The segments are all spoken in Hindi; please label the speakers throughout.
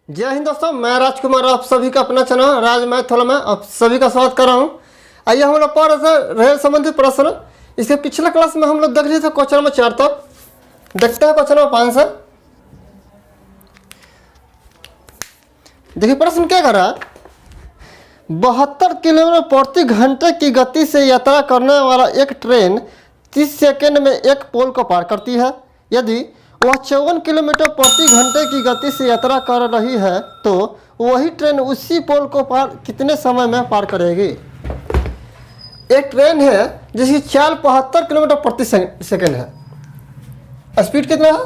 Speaker 1: जय हिंद दोस्तों, मैं राजकुमार आप सभी का अपना चैनल राज मैथोला में आप सभी का स्वागत कर रहा हूँ। आइए हम लोग पढ़ रहे रेल संबंधी प्रश्न। इसके पिछले क्लास में हम लोग देख रहे थे क्वेश्चन नंबर 4 तक। देखते हैं क्वेश्चन नंबर 5 से। देखिए प्रश्न क्या कर रहा है। 72 किलोमीटर प्रति घंटे की गति से यात्रा करने वाला एक ट्रेन 30 सेकंड में एक पोल को पार करती है। यदि वह 54 किलोमीटर प्रति घंटे की गति से यात्रा कर रही है तो वही ट्रेन उसी पोल को कितने समय में पार करेगी। एक ट्रेन है जिसकी चाल 72 किलोमीटर प्रति सेकंड है। स्पीड कितना है?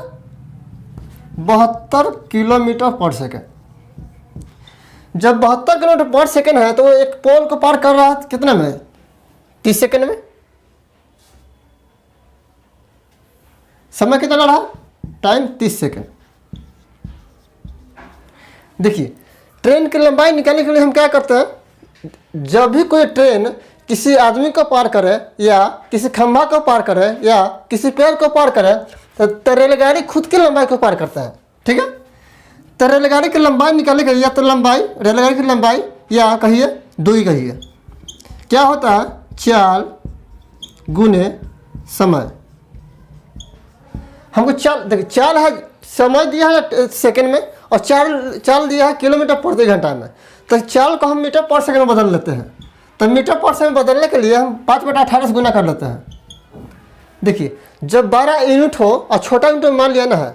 Speaker 1: 72 किलोमीटर पर सेकंड। जब 72 किलोमीटर पर सेकंड है तो एक पोल को पार कर रहा है कितने में? 30 सेकंड में। समय कितना लग रहा है? Time 30 second. देखिए ट्रेन की लंबाई निकालने के लिए हम क्या करते हैं, जब भी कोई ट्रेन किसी आदमी को पार करे या किसी खंभा को पार करे या किसी पेड़ को पार करे तो रेलगाड़ी खुद की लंबाई को पार करता है। ठीक है, तो रेलगाड़ी की लंबाई निकालने के लिए या तो लंबाई रेलगाड़ी की लंबाई या कहिए दूरी कहिए क्या होता है, चाल गुने समय। हमको चाल देखिए, चाल है समय दिया है सेकंड में और चाल दिया है किलोमीटर प्रति घंटा में। तो चाल को हम मीटर पर सेकंड में बदल लेते हैं। तो मीटर पर सेकंड बदलने के लिए हम 5/18 से गुना कर लेते हैं। देखिए जब 12 यूनिट हो और छोटा यूनिट मान लिया ना है,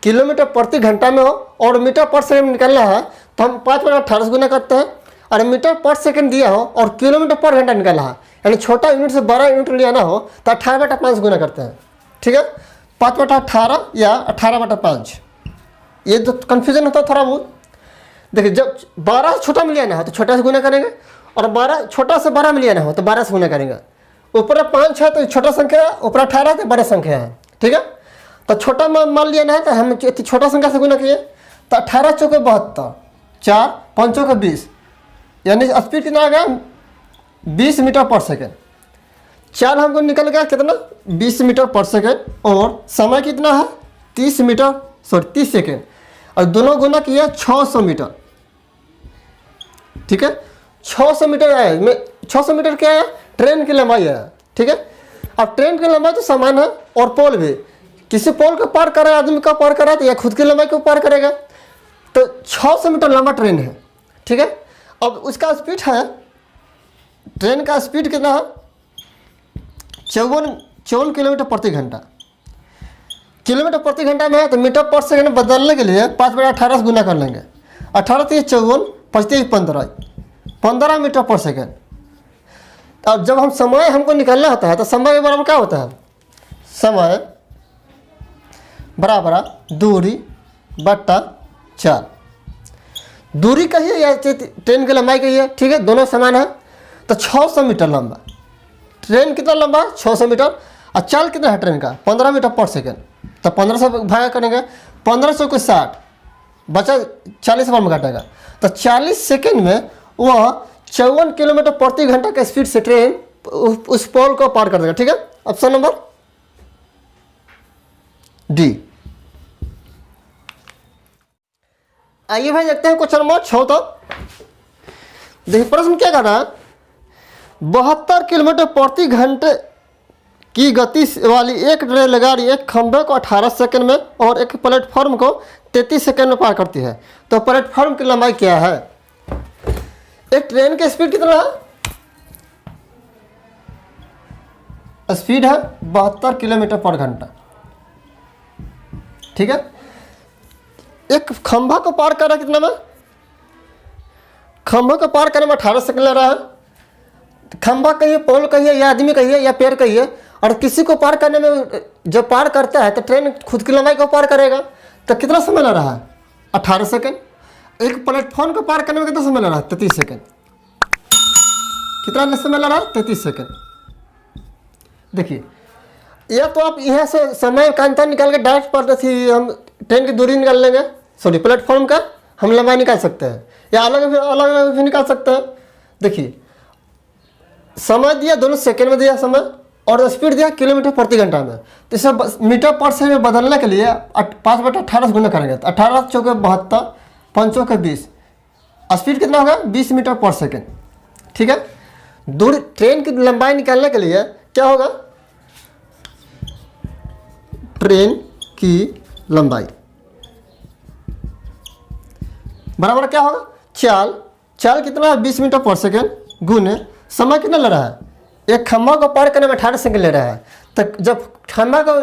Speaker 1: किलोमीटर प्रति घंटा में हो और मीटर पर सेकंड निकलना है तो हम 5/18 से गुना करते हैं। और मीटर पर सेकंड दिया हो और किलोमीटर पर घंटा निकलना है, यानी छोटा यूनिट से 12 यूनिट लिया ना हो तो 18/5 से गुना करते हैं। ठीक है, 5/18 या 18/5। ये तो कन्फ्यूजन होता है थोड़ा बहुत। देखिए जब 12 छोटा में लिया हो तो छोटा से गुना करेंगे और 12 छोटा से 12 में लिया हो तो 12 से गुना करेंगे। ऊपर 5 है तो छोटा संख्या है, ऊपर 18 तो बड़ा संख्या है। ठीक है, तो छोटा मान लिया है तो हम छोटा संख्या से गुना किए तो 18 चौके 72, 4 5 चौके 20, यानी स्पीड कितना आ गया? 20 मीटर पर सेकेंड। चाल हमको निकल गया कितना? 20 मीटर पर सेकेंड। और समय कितना है? 30 सेकेंड। और दोनों गुना किया 600 मीटर। ठीक है, 600 मीटर है। 600 मीटर क्या है? ट्रेन की लंबाई है। ठीक है, अब ट्रेन की लंबाई तो समान है और पोल भी। किसी पोल को पार कर रहा है, आदमी का पार कर रहा है तो यह खुद की लंबाई को पार करेगा। तो 600 मीटर लंबा ट्रेन है। ठीक है, अब उसका स्पीड है, ट्रेन का स्पीड कितना है? 54 किलोमीटर प्रति घंटा। किलोमीटर प्रति घंटा में है तो मीटर पर सेकंड बदलने के लिए 5/18 से गुना कर लेंगे। 18 तो 54, 25 15 मीटर पर सेकंड। अब जब हम समय हमको निकालना होता है तो समय के बराबर क्या होता है? समय बराबर दूरी बट्टा चाल। दूरी कहिए या ट्रेन की लंबाई कहिए, ठीक है, दोनों समान है। तो 600 मीटर लंबा ट्रेन कितना लंबा? 600 मीटर। और चाल कितना है ट्रेन का? 15 मीटर पर सेकंड। तो 15 से भागा करेंगे, 1500 को 60 बचा 40 बार में काटेगा। तो 40 सेकंड में वह 54 किलोमीटर प्रति घंटा के स्पीड से ट्रेन उस पोल को पार कर देगा। ठीक है, ऑप्शन नंबर डी। आइए भाई देखते हैं क्वेश्चन नंबर 6 तक। देखिए प्रश्न क्या कर रहा है। 72 किलोमीटर प्रति घंटे की गति वाली एक रेलगाड़ी एक खंभे को 18 सेकंड में और एक प्लेटफॉर्म को 33 सेकंड में पार करती है। तो प्लेटफॉर्म की लंबाई क्या है? एक ट्रेन की स्पीड कितना है? स्पीड है 72 किलोमीटर पर घंटा। ठीक है, एक खंभा को पार कर रहा है कितना में? खंभे को पार करने में 18 सेकंड ले रहा है। खंभा कहिए, पोल कहिए या आदमी कहिए या पेड़ कहिए, और किसी को पार करने में जब पार करता है तो ट्रेन खुद की लंबाई को पार करेगा। तो कितना समय लग रहा है? 18 सेकंड। एक प्लेटफॉर्म को पार करने में कितना समय लग रहा है? 33 सेकंड। कितना समय लग रहा है? 33 सेकंड। देखिए या तो आप यहाँ से समय का अंतर निकाल के डायरेक्ट पर हम ट्रेन की दूरी निकाल लेंगे, सॉरी प्लेटफॉर्म का हम लंबाई निकाल सकते हैं, या अलग अलग भी निकाल सकते हैं। देखिए समय दिया दोनों सेकंड में दिया समय और स्पीड दिया किलोमीटर प्रति घंटा में। तो इसे मीटर पर सेकंड में बदलने के लिए 5/18 से गुना करेंगे तो 18 चौके 72, 5 के 20, स्पीड कितना होगा 20 मीटर पर सेकेंड। ठीक है, दूरी ट्रेन की लंबाई निकालने के लिए क्या होगा, ट्रेन की लंबाई बराबर क्या होगा, चाल कितना है 20 मीटर पर सेकेंड गुने समय कितना ले रहा है, एक खंभा को पार करने में 18 सेकंड ले रहा है। तो जब खंभा को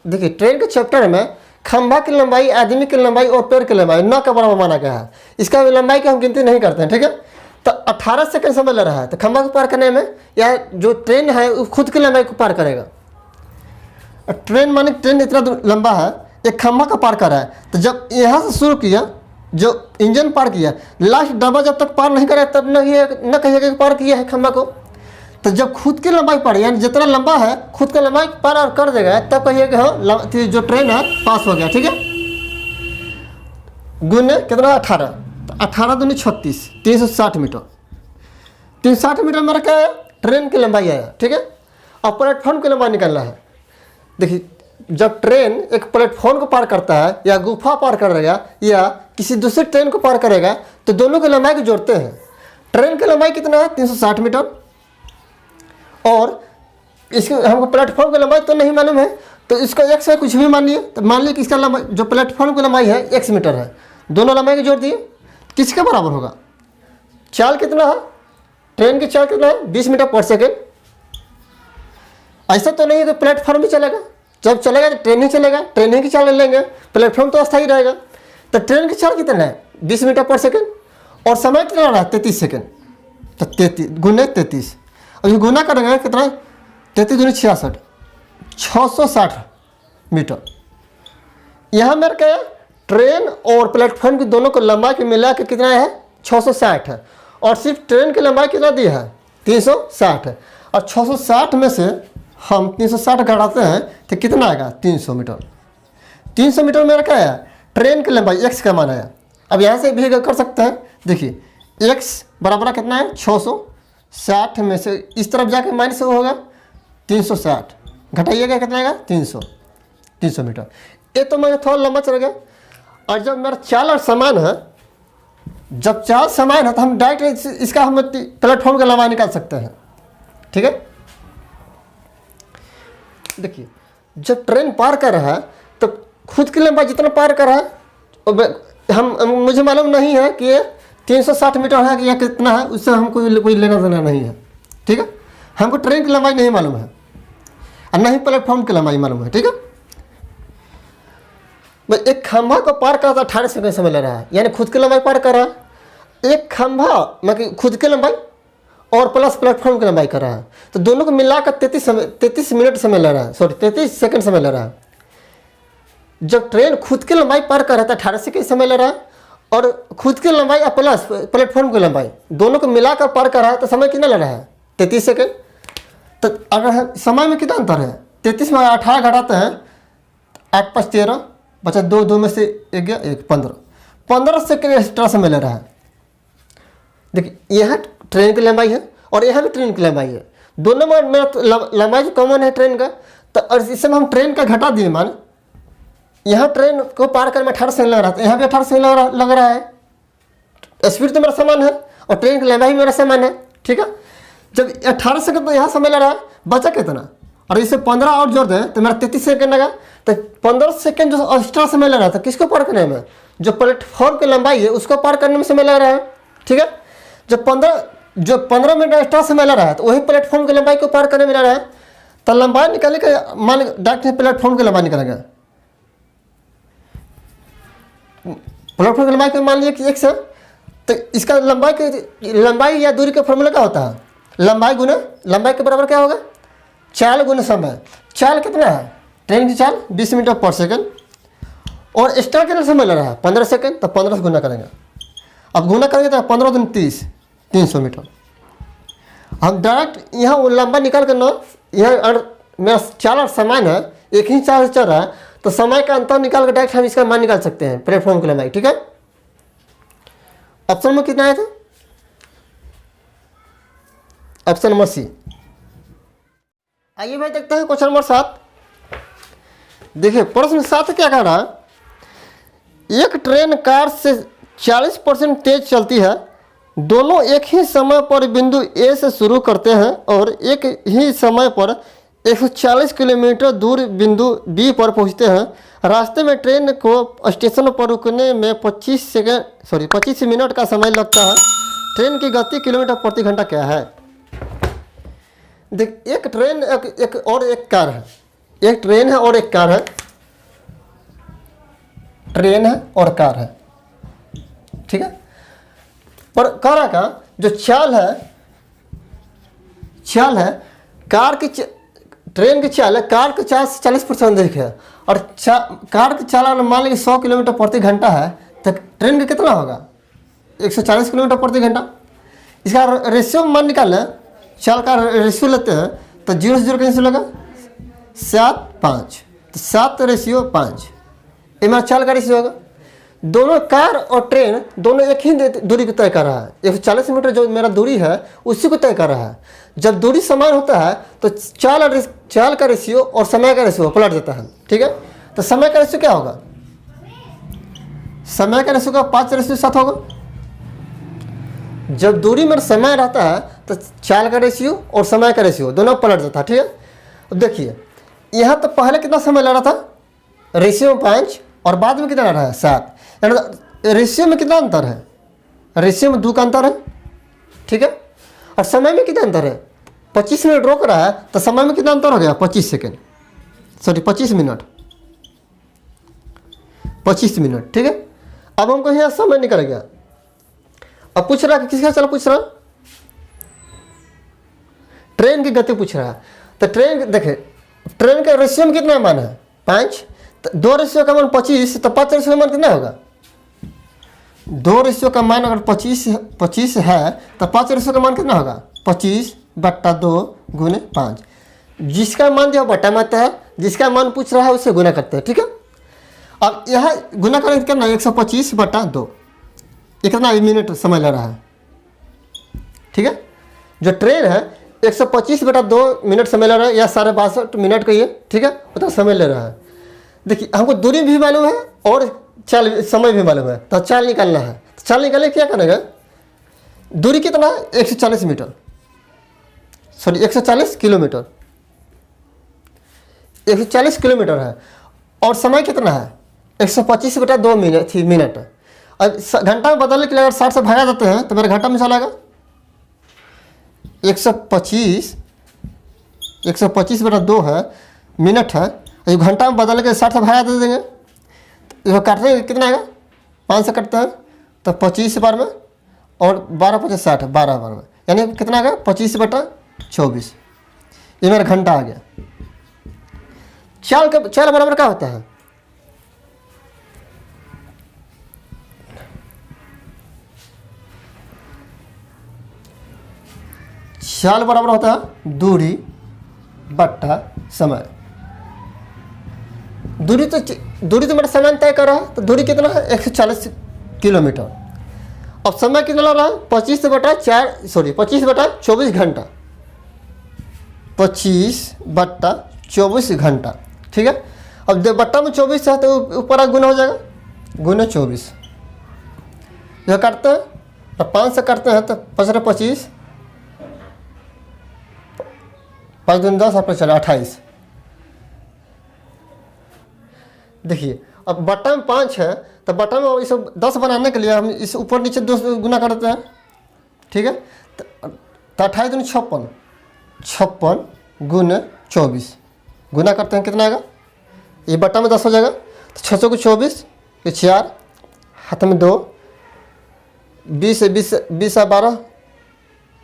Speaker 1: देखिए, ट्रेन के चैप्टर में खंभा की लंबाई, आदमी की लंबाई और पेड़ की लंबाई न के बराबर माना गया है। इसका लंबाई की हम गिनती नहीं करते हैं। ठीक है, तो 18 सेकंड समय ले रहा है तो खंभा को पार करने में, या जो ट्रेन है वो खुद की लंबाई को पार करेगा। ट्रेन माने ट्रेन इतना लंबा है, एक खंभा का पार कर रहा है, तो जब यहाँ से शुरू किया, जो इंजन पार किया, लास्ट डब्बा जब तक पार नहीं करेगा तब न कहिएगा कि पार किया है खंभा को। तो जब खुद की लंबाई पार, यानी जितना लंबा है खुद की लंबाई पार और कर देगा, तब कहिएगा हाँ जो ट्रेन है पास हो गया। ठीक है, गुने कितना 18, तो 18 दूनी 36, 360 मीटर। 360 मीटर मेरा क्या है, ट्रेन की लंबाई आया। ठीक है, अब प्लेटफॉर्म की लंबाई निकालना है। देखिए, जब ट्रेन एक प्लेटफॉर्म को पार करता है, या गुफा पार करेगा, या किसी दूसरी ट्रेन को पार करेगा, तो दोनों की लंबाई को जोड़ते हैं। ट्रेन की लंबाई कितना है 360 मीटर, और इसके हमको प्लेटफॉर्म की लंबाई तो नहीं मालूम है, तो इसको x है कुछ भी मान लिए। तो मान लिया कि इसका लंबाई, जो प्लेटफॉर्म की लंबाई है x मीटर है, दोनों लंबाई को जोड़ दिए, किसके बराबर होगा, चाल कितना है, ट्रेन की चाल कितना है 20 मीटर पर सेकेंड। ऐसा तो नहीं है कि प्लेटफॉर्म भी चलेगा, जब चलेगा तो ट्रेन ही चलेगा, ट्रेन ही की चाल लेंगे, प्लेटफॉर्म तो अस्थायी रहेगा। तो ट्रेन की चाल कितना है 20 मीटर पर सेकेंड, और समय कितना रहा 33 सेकेंड। तो 33 गुने 33, अभी गुना करेंगे कितना, 33 दूनी 66, 660 मीटर। यहाँ मेरे क्या है, ट्रेन और प्लेटफॉर्म की दोनों को लंबाई के मिला के कितना है 660 है, और सिर्फ ट्रेन की लंबाई कितना दी है 360 है। और 660 में से हम 360 घटाते हैं तो कितना आएगा 300 मीटर। 300 मीटर मेरा क्या है, ट्रेन की लंबाई x का मान है। अब यहाँ से भी कर सकते हैं, देखिए x बराबर कितना है 660 में से इस तरफ जाके माइनस होगा 360, घटाइएगा कितना आएगा 300 मीटर। ये तो मैं थोड़ा लंबा चल गया। और जब मेरा चाल और समान है, जब चाल समान है तो हम डायरेक्ट इसका हम प्लेटफॉर्म का लंबाई निकाल सकते हैं। ठीक है, देखिए जब ट्रेन पार कर रहा है तो खुद की लंबाई जितना पार कर रहा है, मुझे मालूम नहीं है कि ये 360 मीटर है कि या कितना है, उससे हमको कोई लेना देना नहीं है। ठीक है, हमको ट्रेन की लंबाई नहीं मालूम है और नहीं प्लेटफॉर्म की लंबाई मालूम है। ठीक है, मैं एक खंभा को पार कर 18 सेकंड समय ले रहा है, यानी खुद की लंबाई पार कर रहा है। एक खंभा मतलब खुद की लंबाई और प्लस प्लेटफॉर्म की लंबाई कर रहा है, तो दोनों को मिलाकर 33 मिनट समय ले रहा है, सॉरी 33 सेकंड समय ले रहा है। जब ट्रेन खुद की लंबाई पार कर रहा था 18 सेकंड समय ले रहा है, और खुद की लंबाई और प्लस प्लेटफॉर्म की लंबाई दोनों को मिलाकर पार कर रहा है, तो समय कितना ले रहा है 33 सेकंड। तो अगर समय में कितना अंतर है, 33 में 18 घटाते हैं 8 5 13 बचा 2 में से 1 गया 1 15 सेकंड एक्स्ट्रा समय ले रहा है। देखिए यहाँ ट्रेन की लंबाई है और यहाँ भी ट्रेन की लंबाई है, दोनों में मेरा लंबाई कॉमन है ट्रेन का। तो और इसमें हम ट्रेन का घटा दिए, मान यहाँ ट्रेन को पार करने में 18 सेकंड लग रहा था, यहाँ भी 18 सेकंड लग रहा है। स्पीड तो मेरा समान है और ट्रेन की लंबाई मेरा समान है। ठीक है, जब 18 सेकंड तो यहाँ समय लग रहा है, बचा कितना, और इसे 15 और जोड़ दें तो मेरा 33 सेकंड लगा। तो 15 सेकंड जो एक्स्ट्रा समय लग रहा था किसको पार करने में, जो प्लेटफॉर्म की लंबाई है उसको पार करने में समय लग रहा है। ठीक है, जो 15 मिनट एक्स्ट्रा समय लग रहा है तो वही प्लेटफॉर्म की लंबाई को पार करने में लग रहा है। तो लंबाई निकालने का मान डायरेक्ट प्लेटफॉर्म की लंबाई निकालेगा, प्लेटफॉर्म की लंबाई को मान लिया कि x है, तो इसका लंबाई या दूरी का फॉर्मूला क्या होता है, लंबाई गुना लंबाई के बराबर क्या होगा, चाल गुना समय। चाल कितना है, ट्रेन की चाल 20 मीटर पर सेकंड, और एक्स्ट्रा कितना समय लग रहा है 15 सेकंड, तो 15 से गुना करेंगे। अब गुना करेंगे तो 15 दूनी 30, 300 मीटर। हम डायरेक्ट यहाँ वो लंबा निकाल कर ना, यहाँ मेरा चाल और समान है, एक ही चाल से चल रहा है, तो समय का अंतर निकाल कर डायरेक्ट हम इसका मान निकाल सकते हैं प्लेटफॉर्म की लंबाई। ठीक है, ऑप्शन में कितना आया था, ऑप्शन नंबर सी। आइए भाई देखते हैं क्वेश्चन नंबर 7। देखिए प्रश्न 7 क्या कह रहा है, एक ट्रेन कार से 40% तेज चलती है। दोनों एक ही समय पर बिंदु ए से शुरू करते हैं और एक ही समय पर 140 किलोमीटर दूर बिंदु बी पर पहुंचते हैं। रास्ते में ट्रेन को स्टेशन पर रुकने में 25 मिनट का समय लगता है। ट्रेन की गति किलोमीटर प्रति घंटा क्या है? देख, एक ट्रेन एक और एक कार है। एक ट्रेन है और एक कार है। ट्रेन है और कार है, ठीक है। पर कार का जो चाल है कार की ट्रेन की चाल है, कार की चाल 40% अधिक है। और कार की चाल मान लीजिए 100 किलोमीटर प्रति घंटा है, तो ट्रेन का कितना होगा? 140 किलोमीटर प्रति घंटा। इसका रेशियो मान निकालें, चाल का रेशियो लेते हैं तो 0 से 0 कैंसिल होगा, 7 5, तो 7:5 ये मेरा चाल का रेशियो होगा। दोनों कार और ट्रेन दोनों एक ही दूरी को तय कर रहा है। 140 मीटर जो मेरा दूरी है उसी को तय कर रहा है। जब दूरी समान होता है तो चाल का रेशियो और समय का रेशियो पलट जाता है, ठीक है। तो समय का रेशियो क्या होगा? समय का रेशियो का 5:7 होगा। जब दूरी में समय रहता है तो चाल का रेशियो और समय का रेशियो दोनों पलट जाता है, ठीक है। अब देखिए, यहाँ तो पहले कितना समय लग रहा था? रेशियो में 5 और बाद में कितना लग रहा है? 7। यानी रेशियो में कितना अंतर है? रेशियो में 2 का अंतर है, ठीक है। और समय में कितना अंतर है? 25 मिनट रोक रहा है तो समय में कितना अंतर हो गया? 25 मिनट, 25 मिनट, ठीक है। अब हमको यहाँ समय निकल गया। अब पूछ रहा है किसका चल पूछ रहा, ट्रेन की गति पूछ रहा है। तो ट्रेन देखे, ट्रेन का रेशियो में कितना मान है? 5। तो 2 रेशियो का मान 25, तो 5 रेशियो का मान कितना होगा? 2 रेशियो का मान अगर 25 है तो 5 रेशियो का मान कितना होगा? 25/2 × 5। जिसका मान दिया बटा में है, जिसका मान पूछ रहा है उससे गुना करते हैं, ठीक है। अब यह गुना करेंगे कितना? 125/2। कितना मिनट समय ले रहा है, ठीक है। जो ट्रेन है 125/2 मिनट समय ले रहा है, या 62.5 मिनट का ये, ठीक है, उतना समय ले रहा है। देखिए, हमको दूरी भी मालूम है और चाल समय भी मालूम है। तो चाल निकालना है। तो चाल निकालने क्या करेगा? दूरी कितना है? 140 मीटर, 140 किलोमीटर, 140 किलोमीटर है। और समय कितना है? 125/2 मिनट। अब घंटा में बदलने के लिए अगर 60 से भागा देते हैं तो मेरे घंटा में चला आएगा 125/2 है, मिनट है। ये घंटा में बदल के 60 से भागा दे देंगे, तो काटने कितना आएगा? 5 से कटते हैं तो 25 बार में, और 12×5 = 60, 12 बार में, यानी कितना आएगा? 25/24। ये मेरा घंटा आ गया। चाल बराबर क्या होता है? चाल बराबर होता है दूरी बट्टा समय। दूरी तो मेरा समय तय कर रहा है, तो दूरी कितना है? 140 किलोमीटर। अब समय कितना लग रहा है? 25/24 घंटा, 25/24 घंटा, ठीक है। अब बट्टा में 24 है तो ऊपर गुना हो जाएगा, गुना 24। यह काटते हैं तो 5 से काटते हैं तो 5×25, 5 × 10 आपका चला 28। देखिए, अब बट्टा में 5 है तो बट्टा में इस 10 बनाने के लिए हम इस ऊपर नीचे 2 गुना कर देते हैं, ठीक है। तो 28 × 56, 56 × 24 गुना करते हैं, कितना आएगा? ये बट्टा में 10 हो जाएगा, तो 600 को 24, ये 4, हाथ में 2, 20 से 12,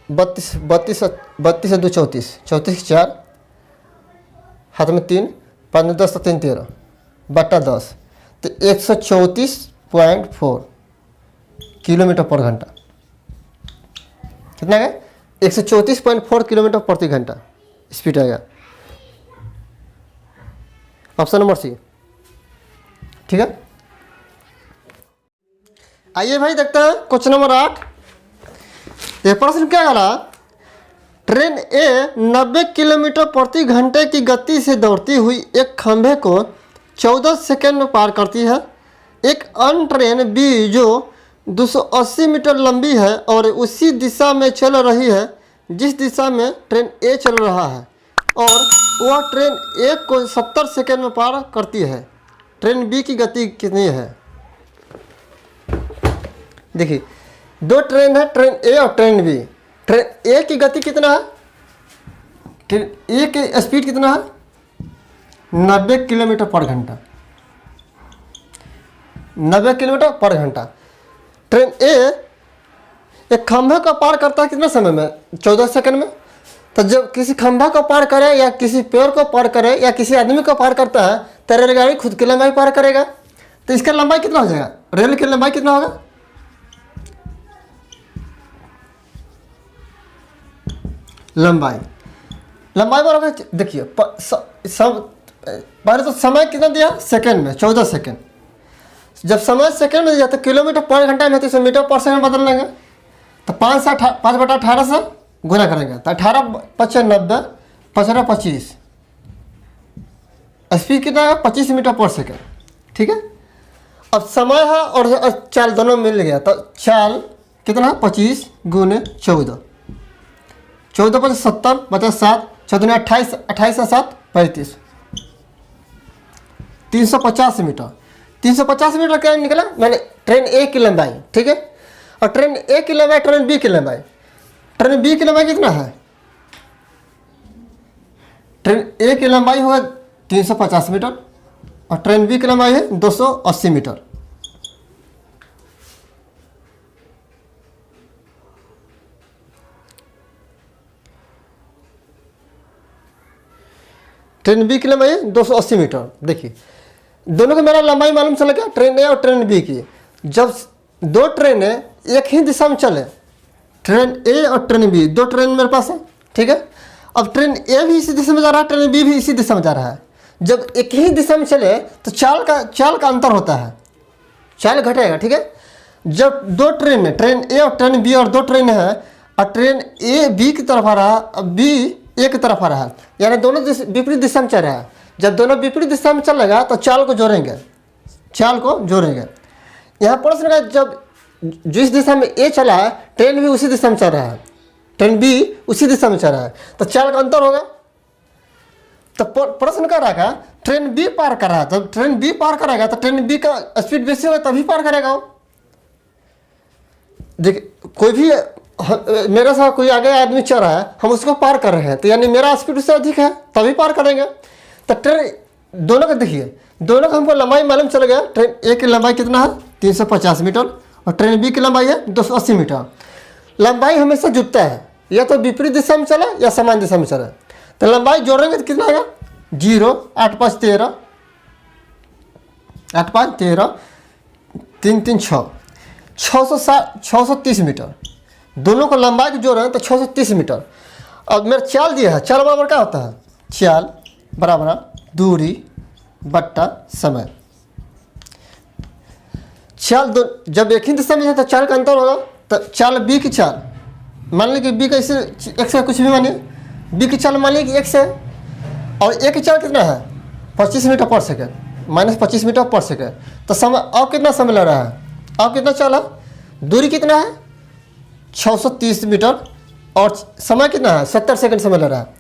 Speaker 1: 32 से 2 34, 34 4, हाथ में 3, 5 में 10 तो 3 13, बट्टा 10, तो 134.4 किलोमीटर पर घंटा। कितना है? 134.4 किलोमीटर प्रति घंटा स्पीड आएगा। ऑप्शन नंबर सी, ठीक है। आइए भाई देखते हैं क्वेश्चन नंबर 8। ये प्रश्न क्या करा? ट्रेन ए 90 किलोमीटर प्रति घंटे की गति से दौड़ती हुई एक खंभे को 14 सेकंड में पार करती है। एक अन्य ट्रेन बी जो 280 मीटर लंबी है और उसी दिशा में चल रही है जिस दिशा में ट्रेन ए चल रहा है, और वह ट्रेन ए को 70 सेकंड में पार करती है। ट्रेन बी की गति कितनी है? देखिए, दो ट्रेन है, ट्रेन ए और ट्रेन बी। ट्रेन ए की गति कितना है? ट्रेन ए की स्पीड कितना है? 90 किलोमीटर पर घंटा। 90 किलोमीटर पर घंटा। ट्रेन ए एक खंभे को पार करता है कितने समय में? 14 सेकंड में। तो जब किसी खंभा को पार करे या किसी पेड़ को पार करे या किसी आदमी को पार करता है तो रेलगाड़ी खुद की लंबाई पार करेगा। तो इसका लंबाई कितना हो जाएगा? रेल की लंबाई कितना होगा? लंबाई बराबर, देखिए पहले तो समय कितना दिया? सेकंड में, 14 सेकंड। जब समय सेकंड में दिया तो किलोमीटर पर घंटा में, तो इसे मीटर पर सेकंड बदल लेंगे। तो 5/18 से गुना करेंगे तो 18 × 90, 15 25, स्पीड कितना है? 25 मीटर पर सेकंड। ठीक है। अब समय है और चाल दोनों मिल गया तो चाल कितना है? 25 × 14, 14 × 70 बचा 7, 14 28, 28 से 7 35, 350 मीटर। 350 मीटर क्या निकला? मैंने ट्रेन ए की लंबाई। ठीक है। और ट्रेन ए की लंबाई, ट्रेन बी की लंबाई। ट्रेन बी की लंबाई कितना है? ट्रेन ए की लंबाई होगा 350 मीटर और ट्रेन बी की लंबाई है 280 मीटर। ट्रेन बी की लंबाई है 280 मीटर। देखिए, दोनों को मेरा लंबाई मालूम चला गया, ट्रेन ए और ट्रेन बी की। जब दो ट्रेनें एक ही दिशा में चले, ट्रेन ए और ट्रेन बी, दो ट्रेन मेरे पास है। ठीक है। अब ट्रेन ए भी इसी दिशा में जा रहा है, ट्रेन बी भी इसी दिशा में जा रहा है। जब एक ही दिशा में चले तो चाल का अंतर होता है, चाल घटेगा। ठीक है। जब दो ट्रेन है, ट्रेन ए और ट्रेन बी, और दो ट्रेन है और ट्रेन ए बी की तरफ आ रहा है और बी ए की तरफ आ रहा है, यानी दोनों विपरीत दिशा में चल रहा है। जब दोनों विपरीत दिशा में चलेगा तो चाल को जोड़ेंगे। यहाँ प्रश्न का, जब जिस दिशा में ए चला है ट्रेन भी उसी दिशा में चल रहा है, ट्रेन बी उसी दिशा में चल रहा है, तो चाल का अंतर होगा। तो प्रश्न कर रहा है ट्रेन बी पार कर रहा है, तो ट्रेन बी पार करेगा तो ट्रेन बी का स्पीड बेसी होगा तभी पार करेगा वो। देखिए, कोई भी मेरे साथ कोई आगे आदमी चल रहा है, हम उसको पार कर रहे हैं, तो यानी मेरा स्पीड उससे अधिक है तभी पार करेंगे। तो ट्रेन दोनों का देखिए, दोनों का हमको लंबाई मालूम चल गया। ट्रेन ए की लंबाई कितना है? 350 मीटर और ट्रेन बी की लंबाई है 280 मीटर। लंबाई हमेशा जुटता है, या तो विपरीत दिशा में चला या समान दिशा में चला। तो लंबाई जोड़ेंगे तो कितना आएगा? 0, 8 5 13, 8 5 13, 3 3 6, 630 मीटर। दोनों को लंबाई को जोड़ रहे हैं तो 630 मीटर। अब मेरा चाल दिया है, चाल बराबर क्या होता है? चाल बराबर दूरी बट्टा समय। चाल दो जब एक ही दिशा में है तो चाल का अंतर होगा। तो चाल बी की चाल, मान लीजिए बी का इसे x है, कुछ भी मानिए, बी की चाल मान लीजिए कि x है, और ए की चाल कितना है? 25 मीटर पर सेकेंड, -25 मीटर पर सेकेंड। तो समय अब कितना समय लग रहा है? अब कितना चाल है? दूरी कितना है? 630 मीटर और समय कितना है? 70 सेकंड समय लग रहा है।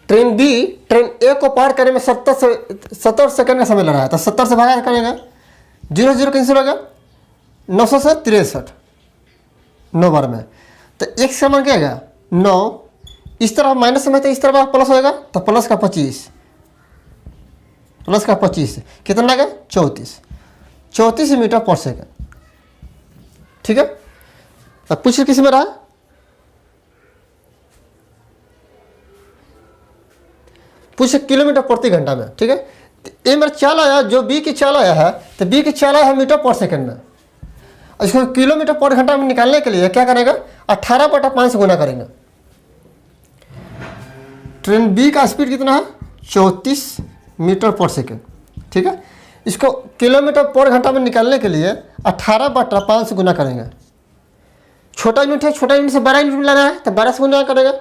Speaker 1: ट्रेन बी ट्रेन ए को पार करने में 70 सेकंड का समय लग रहा है, तो 70 से भागा करेगा, 0 0 कैंसिल होगा, 900 से 63, 9 बार में। तो एक समय क्या आएगा? 9, इस तरफ माइनस समय तो इस तरफ प्लस होगा, तो प्लस का 25 कितना लगा? 34 मीटर पर सेकंड। ठीक है। अब पूछिए किस में रहा? पूछे किलोमीटर प्रति घंटा में। ठीक है। तो ये मेरा चाल आया, जो बी की चाल आया है, तो बी की चाल आया है मीटर पर सेकंड में। इसको किलोमीटर पर घंटा में निकालने के लिए क्या करेगा? 18/5 से गुना करेंगे। ट्रेन बी का स्पीड कितना है? 34 मीटर पर सेकंड। ठीक है। इसको किलोमीटर पर घंटा में निकालने के लिए 18/5 से गुना करेंगे। छोटा यूनिट है, छोटा यूनिट से बड़ा यूनिट लाना है तो 12 से गुना करेगा।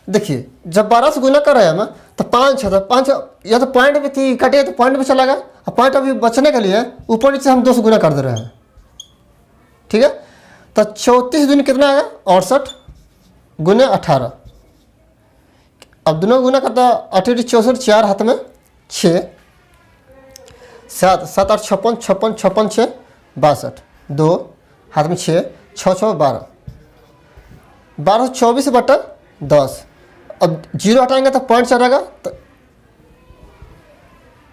Speaker 1: देखिए, जब 12 से गुना कर रहे हैं हम तो 5 है, तो 5 या तो पॉइंट पे थी कटे तो पॉइंट पे चला गया, और पॉइंट अभी बचने के लिए ऊपर नीचे हम 2 से गुना कर दे रहे हैं। ठीक है। तो 34 दूनी कितना आएगा 68 गुने 18। अब दोनों गुना करता 8 64 4 हाथ में 6 7 7 8 56 56 56 6 62 2 हाथ में 6 6 6 12 12 24 बटा 10। अब जीरो हटाएंगे तो पॉइंट चलेगा। तो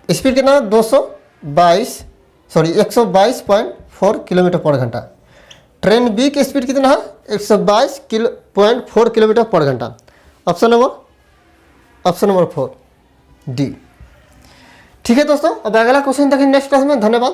Speaker 1: स्पीड कितना 122.4 किलोमीटर पर घंटा। ट्रेन बी की स्पीड कितना है 122.4 किलोमीटर पर घंटा। Option number 4 D. ठीक है दोस्तों, अब अगला क्वेश्चन देखें नेक्स्ट क्लास में। धन्यवाद।